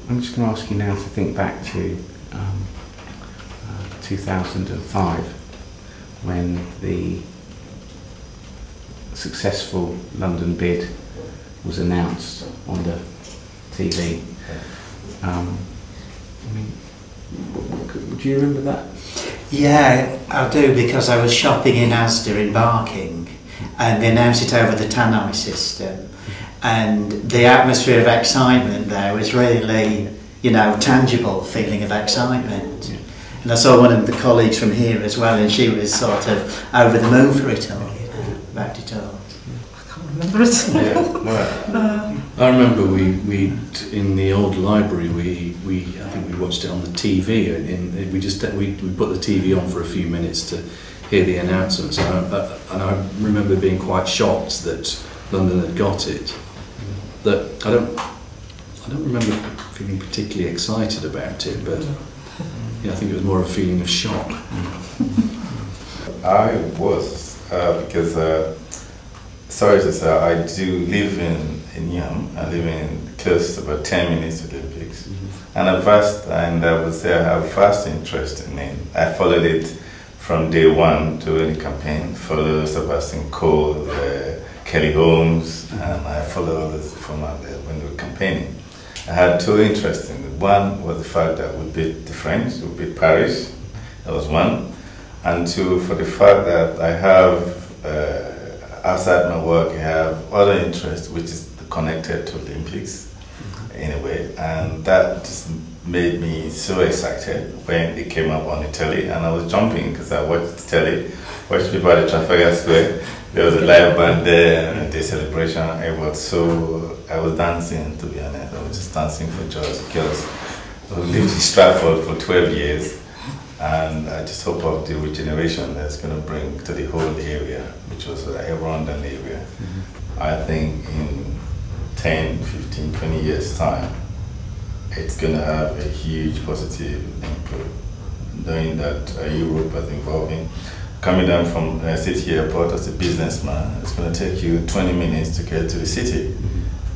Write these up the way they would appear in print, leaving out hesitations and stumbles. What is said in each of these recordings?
I'm just going to ask you now to think back to 2005 when the successful London bid was announced on the TV. I mean, do you remember that? Yeah, I do, because I was shopping in Asda in Barking and they announced it over the tannoy system, and the atmosphere of excitement there was really, you know, tangible feeling of excitement. Yeah. And I saw one of the colleagues from here as well, and she was sort of over the moon for it all, you know, about it all. I can't remember it all. Yeah, well, I remember we in the old library I think we watched it on the TV, and we put the TV on for a few minutes to hear the announcements, and I remember being quite shocked that London had got it. That I don't remember feeling particularly excited about it, but yeah, I think it was more a feeling of shock. I was because sorry to say, I do live in Newham. I live in close to about 10 minutes to the Olympics, and I would say I have a vast interest in it. I followed it from day one during the campaign. Followed Sebastian Coe, Kelly Holmes, and I followed others from out there when they were campaigning. I had two interests in it. One was the fact that we beat the French, we beat Paris. That was one. And two, for the fact that I have, outside my work, I have other interests which is connected to Olympics in a way. And that just made me so excited when it came up on the telly. And I was jumping because I watched the telly, watched people at the Trafalgar Square. There was a live band there and the celebration. I was dancing, to be honest. I was just dancing for joy because I lived in Stratford for 12 years, and I just hope of the regeneration that's going to bring to the whole area, which was around an area. I think in 10, 15, 20 years time, it's going to have a huge positive input, knowing that Europe is involving. Coming down from City Airport as a businessman, it's going to take you 20 minutes to get to the city.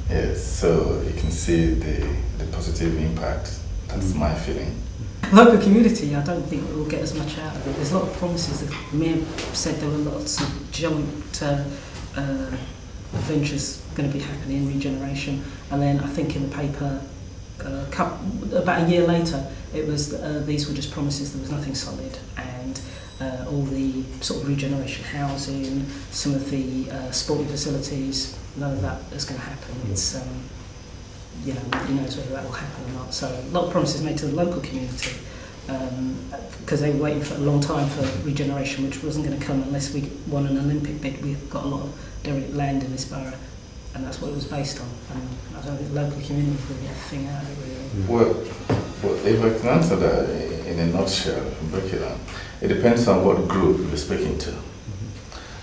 Yes, so you can see the positive impact. That's my feeling. Local community, I don't think we'll get as much out of it. There's a lot of promises. The Mayor said there were lots of joint ventures going to be happening in regeneration, and then I think in the paper about a year later it was these were just promises, there was nothing solid, and all the sort of regeneration housing, some of the sporting facilities, none of that is going to happen. It's you know, nobody knows whether that will happen or not. So a lot of promises made to the local community because they were waiting for a long time for regeneration, which wasn't going to come unless we won an Olympic bid. We've got a lot of derelict land in this borough, and that's what it was based on. And I don't think the local community will get a thing out of it, really. Well, if I can answer that in a nutshell, break it down, it depends on what group you're speaking to.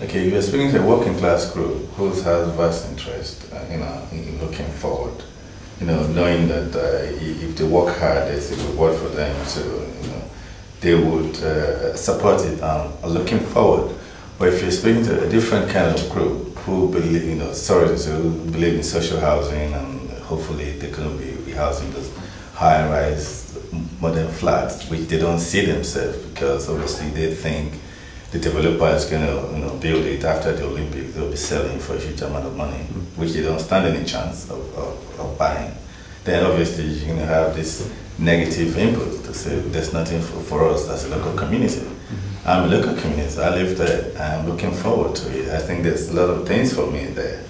Okay, you're speaking to a working class group who has vast interest, in looking forward. Knowing that if they work hard, there's a reward for them, so they would support it and looking forward. But if you're speaking to a different kind of group who believe, who believe in social housing, and hopefully they're going to be rehousing those high-rise modern flats, which they don't see themselves, because obviously they think the developer is going to build it after the Olympics. They'll be selling for a huge amount of money, which they don't stand any chance of buying. Then obviously you're going to have this negative input to say there's nothing for us as a local community. I'm a local community, I live there, I'm looking forward to it. I think there's a lot of things for me there.